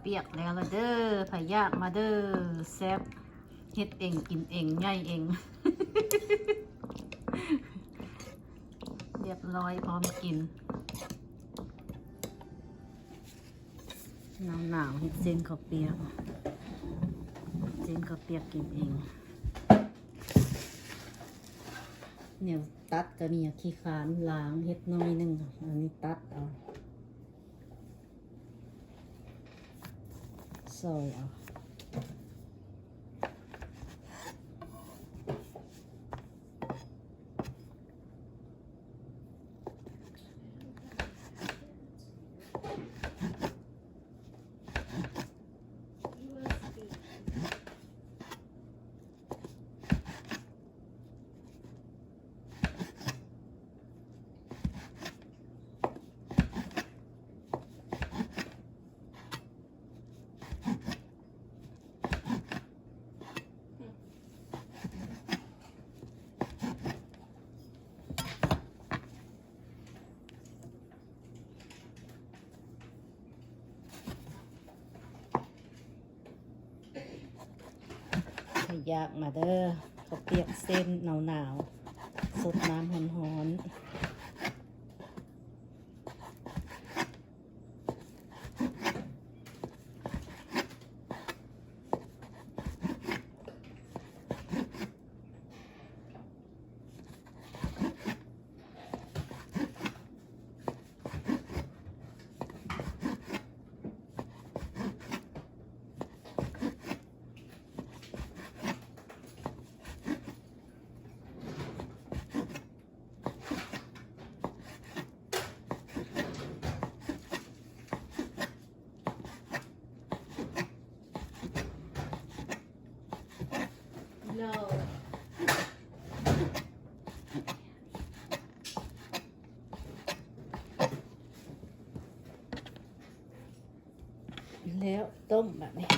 เปียกแล้วละเด้อไผ่ยากมาเด้อแซ่บเฮ็ดเองกินเองง่ายเอง เรียบร้อยพร้อมกินหนาวเฮ็ดเส้นข้าวเปียกเส้นข้าวเปียกกินเองเนี่ยตัดก็เนี่ยขี้ขานล้างเฮ็ดน้อยนึงอันนี้ตัดเอาซอยเอาอยากมาเด้อข้าวเปียกเส้นหนาวๆสดน้ำร้อนๆแล้วต้มแบบนี้